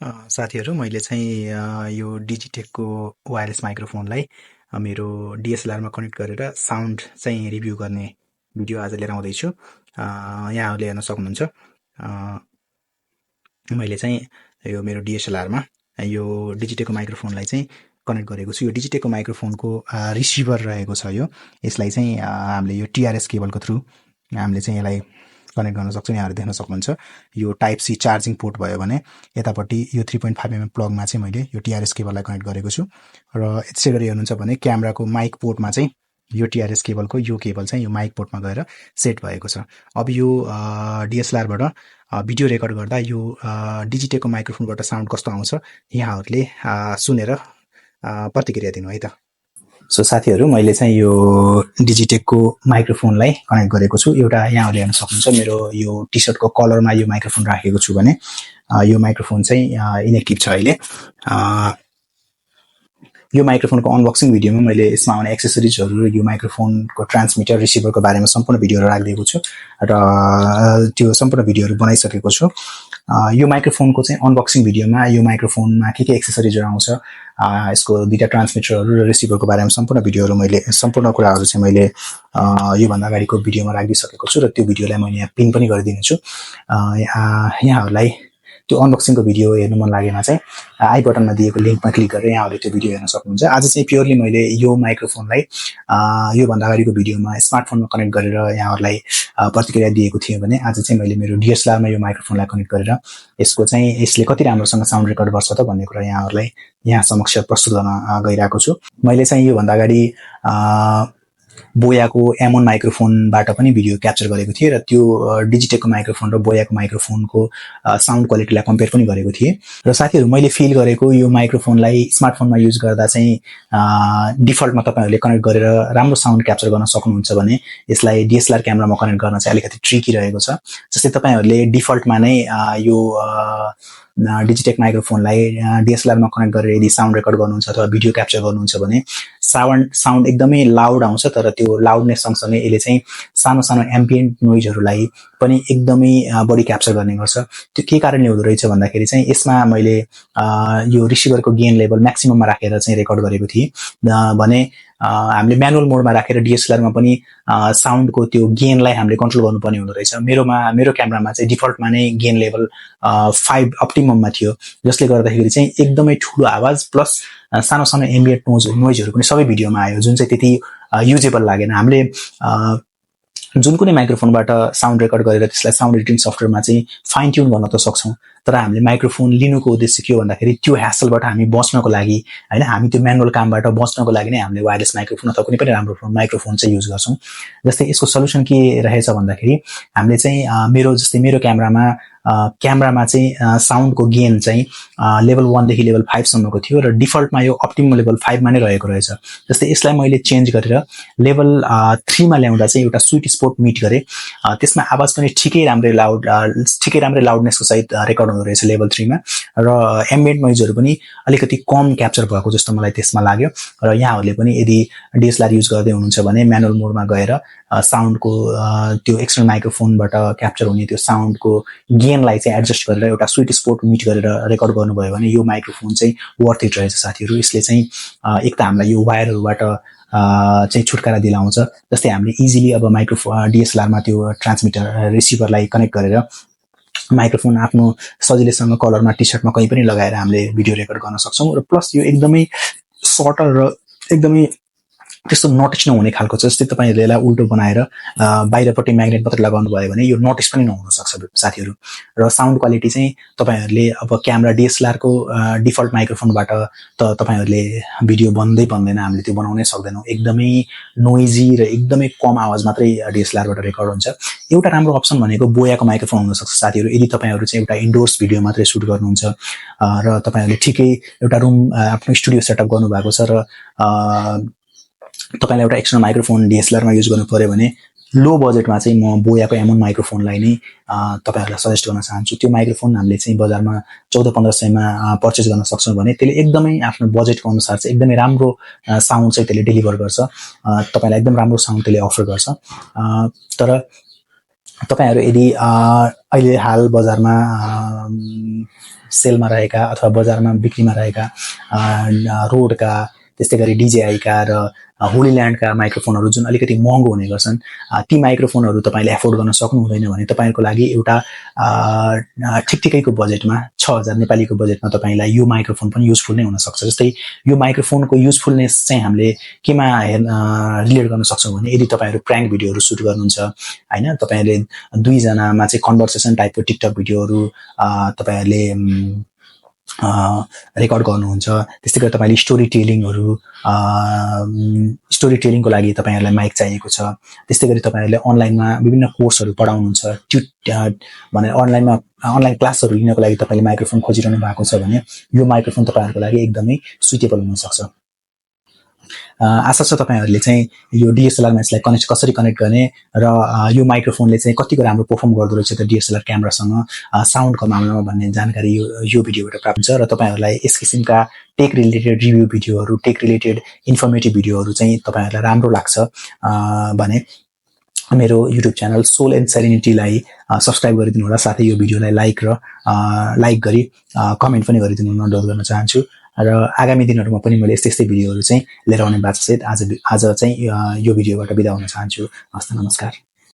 साथीहरू मैले चाहिँ यो डिजिटेकको वायरलेस माइक्रोफोनलाई मेरो डिएसएलआरमा कनेक्ट गरेर साउन्ड चाहिँ रिभ्यू गर्ने भिडियो आज लिएर आउँदैछु। यहाँहरूले हेर्न सक्नुहुन्छ मैले चाहिँ यो मेरो डिएसएलआरमा यो डिजिटेकको माइक्रोफोनलाई चाहिँ कनेक्ट गरेको छु। यो डिजिटेकको माइक्रोफोनको रिसिभर रहेको छ। यसलाई चाहिँ हामीले यो टिआरएस केबलको थ्रु हामीले चाहिँ यसलाई कनेक्ट गर्न सक्छौँ। यहाँहरू देख्न सक्नुहुन्छ यो टाइप सी चार्जिङ पोर्ट भयो भने यतापट्टि यो 3.5mm प्लगमा चाहिँ मैले यो टिआरएस केबललाई कनेक्ट गरेको छु र यसै गरी हेर्नुहुन्छ भने क्यामेराको माइक पोर्टमा चाहिँ यो टिआरएस केबलको यो केबल चाहिँ यो माइक पोर्टमा गएर सेट भएको छ। अब यो डिएसएलआरबाट भिडियो रेकर्ड गर्दा यो डिजिटेकको माइक्रोफोनबाट साउन्ड कस्तो आउँछ यहाँहरूले सुनेर प्रतिक्रिया दिनु है त। सो साथीहरू मैले चाहिँ यो डिजिटेकको माइक्रोफोनलाई कनेक्ट गरेको छु। एउटा यहाँहरूले हेर्न सक्नुहुन्छ मेरो यो टी सर्टको कलरमा यो माइक्रोफोन राखेको छु भने यो माइक्रोफोन चाहिँ इनेक्टिभ छ अहिले। यो माइक्रोफोनको अनबक्सिङ भिडियोमा मैले यसमा आउने एक्सेसरिजहरू यो माइक्रोफोनको ट्रान्समिटर रिसिभरको बारेमा सम्पूर्ण भिडियोहरू राखिदिएको छु र त्यो सम्पूर्ण भिडियोहरू बनाइसकेको छु। यो माइक्रोफोनको चाहिँ अनबक्सिङ भिडियोमा यो माइक्रोफोनमा के एक्सेसरिजहरू आउँछ, यसको दुईटा ट्रान्समिटरहरू र रिसिभरको बारेमा सम्पूर्ण कुराहरू चाहिँ मैले योभन्दा अगाडिको भिडियोमा राखिदिइसकेको छु र त्यो भिडियोलाई मैले यहाँ पिन पनि गरिदिनेछु। यहाँहरूलाई त्यो अनबक्सिङको भिडियो हेर्नु मन लागेमा चाहिँ आई बटनमा दिएको लिङ्कमा क्लिक गरेर यहाँहरूले त्यो भिडियो हेर्न सक्नुहुन्छ। आज चाहिँ प्योरली मैले यो माइक्रोफोनलाई योभन्दा अगाडिको भिडियोमा स्मार्टफोनमा कनेक्ट गरेर यहाँहरूलाई प्रतिक्रिया दिएको थिएँ भने आज चाहिँ मैले मेरो डिएसएलआरमा यो माइक्रोफोनलाई कनेक्ट गरेर यसले कति राम्रोसँग साउन्ड रेकर्ड गर्छ त भन्ने कुरा यहाँहरूलाई यहाँ समक्ष प्रस्तुत गर्न गइरहेको छु। मैले चाहिँ योभन्दा अगाडि बोयाको M1 माइक्रोफोनबाट पनि भिडियो क्याप्चर गरेको थिएँ र त्यो डिजिटेकको माइक्रोफोन र बोयाको माइक्रोफोनको साउन्ड क्वालिटीलाई कम्पेयर पनि गरेको थिएँ। र साथीहरू मैले फिल गरेको यो माइक्रोफोनलाई स्मार्टफोनमा युज गर्दा चाहिँ डिफल्टमा तपाईँहरूले कनेक्ट गरेर राम्रो साउन्ड क्याप्चर गर्न सक्नुहुन्छ भने यसलाई डिएसएलआर क्यामेरामा कनेक्ट गर्न चाहिँ अलिकति ट्रिकी रहेको छ। जस्तै तपाईँहरूले डिफल्टमा नै यो डिजिटेक माइक्रोफोनलाई डिएसएलआरमा कनेक्ट गरेर यदि साउन्ड रेकर्ड गर्नुहुन्छ अथवा भिडियो क्याप्चर गर्नुहुन्छ भने साउन्ड एकदमै लाउड आउँछ, तर त्यो लाउडनेस सँगसँगै यसले चाहिँ सानो सानो एम्बियन्ट नोइजहरूलाई पनि एकदमै बढी क्याप्चर गर्ने गर्छ। त्यो के कारणले हुँदो रहेछ भन्दाखेरि चाहिँ यसमा मैले यो रिसिभरको गेन लेभल म्याक्सिमममा राखेर चाहिँ रेकर्ड गरेको थिएँ भने हामीले म्यानुअल मोडमा राखेर डिएसएलआरमा पनि साउन्डको त्यो गेनलाई हामीले कन्ट्रोल गर्नुपर्ने हुँदो रहेछ। मेरो क्यामेरामा चाहिँ डिफल्टमा नै गेन लेभल 5 अप्टिमममा थियो, जसले गर्दाखेरि चाहिँ एकदमै ठुलो आवाज प्लस सानो सानो एम्बियन्ट नोइजहरू पनि सबै भिडियोमा आयो, जुन चाहिँ त्यति युजेबल लागेन। हामीले जुन कुनै माइक्रोफोनबाट साउन्ड रेकर्ड गरेर त्यसलाई साउन्ड एडिटिङ सफ्टवेयरमा चाहिँ फाइन ट्युन गर्न त सक्छौँ, तर हामीले माइक्रोफोन लिनुको उद्देश्य के हो भन्दाखेरि त्यो ह्यासलबाट हामी बच्नको लागि हैन, हामी त्यो म्यानुअल कामबाट बच्नको लागि नै हामीले वायरलेस माइक्रोफोन अथवा कुनै पनि राम्रो माइक्रोफोन चाहिँ युज गर्छौँ। जस्तै यसको सल्युसन के रहेछ भन्दाखेरि हामीले चाहिँ मेरो क्यामेरामा चाहिँ साउन्डको गेन चाहिँ लेभल 1 देखि लेभल 5 सम्मको थियो र डिफल्टमा यो अप्टिमम लेभल 5 मा नै रहेको रहेछ। जस्तै यसलाई मैले चेन्ज गरेर लेभल 3 मा ल्याउँदा चाहिँ एउटा स्विट स्पोट मिट गरे, त्यसमा आवाज पनि ठिकै राम्रै लाउडनेसको सहित रेकर्ड हुँदो रहेछ लेभल 3 मा र एम्बियन्ट नोइजहरू पनि अलिकति कम क्याप्चर भएको जस्तो मलाई त्यसमा लाग्यो। र यहाँहरूले पनि यदि डिएसएलआर युज गर्दै हुनुहुन्छ भने म्यानुअल मोडमा गएर साउन्डको त्यो एक्सटर्नल माइक्रोफोनबाट क्याप्चर हुने त्यो साउन्डको गेनलाई चाहिँ एडजस्ट गरेर एउटा स्विट स्पोट मिट गरेर रेकर्ड गर्नुभयो भने यो माइक्रोफोन चाहिँ वर्थ इट रहेछ साथीहरू। यसले चाहिँ एक त हामीलाई यो वायरहरूबाट चाहिँ छुटकारा दिलाउँछ। जस्तै हामीले इजिली अब डिएसएलआरमा त्यो ट्रान्समिटर रिसिभरलाई कनेक्ट गरेर माइक्रोफोन आफ्नो सजिलैसँग कलरमा टी सर्टमा कहीँ पनि लगाएर हामीले भिडियो रेकर्ड गर्न सक्छौँ। र प्लस यो एकदमै सर्टर र एकदमै त्यस्तो नटिस नहुने खालको छ। जस्तै तपाईँहरूले यसलाई उल्टो बनाएर बाहिरपट्टि म्याग्नेट मात्रै लगाउनु भयो भने यो नटिस पनि नहुन सक्छ साथीहरू। र साउन्ड क्वालिटी चाहिँ तपाईँहरूले अब क्यामेरा डिएसएलआरको डिफल्ट माइक्रोफोनबाट त तपाईँहरूले भिडियो बन्दैन, हामीले त्यो बनाउनै सक्दैनौँ। एकदमै नोइजी र एकदमै कम आवाज मात्रै डिएसएलआरबाट रेकर्ड हुन्छ। एउटा राम्रो अप्सन भनेको बोयाको माइक्रोफोन हुनसक्छ साथीहरू। यदि तपाईँहरू चाहिँ एउटा इन्डोर्स भिडियो मात्रै सुट गर्नुहुन्छ र तपाईँहरूले ठिकै एउटा रुम आफ्नो स्टुडियो सेटअप गर्नुभएको छ र तपाईँलाई एउटा एक्सटर्नल माइक्रोफोन डिएसएलआरमा युज गर्नु पर्यो भने लो बजेटमा चाहिँ म बोयाको M1 माइक्रोफोनलाई नै तपाईँहरूलाई सजेस्ट गर्न चाहन्छु। त्यो माइक्रोफोन हामीले चाहिँ बजारमा 1400-1500 मा पर्चेस गर्न सक्छौँ भने त्यसले एकदमै आफ्नो बजेटको अनुसार चाहिँ एकदमै राम्रो साउन्ड चाहिँ त्यसले डेलिभर गर्छ, तपाईँलाई एकदम राम्रो साउन्ड त्यसले अफर गर्छ। तर तपाईँहरू यदि अहिले हाल बजारमा सेलमा रहेका अथवा बजारमा बिक्रीमा रहेका रोडका, त्यस्तै गरी DJI-का र होली ल्यान्डका माइक्रोफोनहरू जुन अलिकति महँगो हुने गर्छन्, ती माइक्रोफोनहरू तपाईँले एफोर्ड गर्न सक्नुहुँदैन भने तपाईँहरूको लागि एउटा ठिकठिकैको बजेटमा 6000 नेपालीको बजेटमा तपाईँलाई यो माइक्रोफोन पनि युजफुल नै हुनसक्छ। जस्तै यो माइक्रोफोनको युजफुलनेस चाहिँ हामीले केमा रिलेट गर्न सक्छौँ भने यदि तपाईँहरू प्र्याङ्क भिडियोहरू सुट गर्नुहुन्छ होइन, तपाईँहरूले 2 जनामा चाहिँ कन्भर्सेसन टाइपको टिकटक भिडियोहरू तपाईँहरूले रेकर्ड गर्नुहुन्छ, त्यस्तै गरी तपाईँले स्टोरी टेलिङको लागि तपाईँहरूलाई माइक चाहिएको छ, त्यस्तै गरी तपाईँहरूले अनलाइनमा विभिन्न कोर्सहरू पढाउनुहुन्छ भने अनलाइन क्लासहरू लिनको लागि तपाईँले माइक्रोफोन खोजिरहनु भएको छ भने यो माइक्रोफोन तपाईँहरूको लागि एकदमै सुइटेबल हुनसक्छ। आशा छ तपाईँहरूले चाहिँ यो DSLR-मा यसलाई कसरी कनेक्ट गर्ने र यो माइक्रोफोनले चाहिँ कतिको राम्रो परफर्म गर्दो रहेछ त DSLR क्यामेरासँग साउन्डको मामलामा भन्ने जानकारी यो भिडियोबाट प्राप्त हुन्छ। र तपाईँहरूलाई यस किसिमका टेक रिलेटेड रिभ्यू भिडियोहरू, टेक रिलेटेड इन्फर्मेटिभ भिडियोहरू चाहिँ तपाईँहरूलाई राम्रो लाग्छ भने मेरो युट्युब च्यानल सोल एन्ड सेरेनिटीलाई सब्सक्राइब गरिदिनु होला। साथै यो भिडियोलाई लाइक गरी कमेन्ट पनि गरिदिनु अनुरोध गर्न चाहन्छु। र आगामी दिनहरूमा पनि मैले यस्तै भिडियोहरू चाहिँ लिएर आउने बाचासहित आज चाहिँ यो भिडियोबाट बिदा हुन चाहन्छु। हस्त नमस्कार।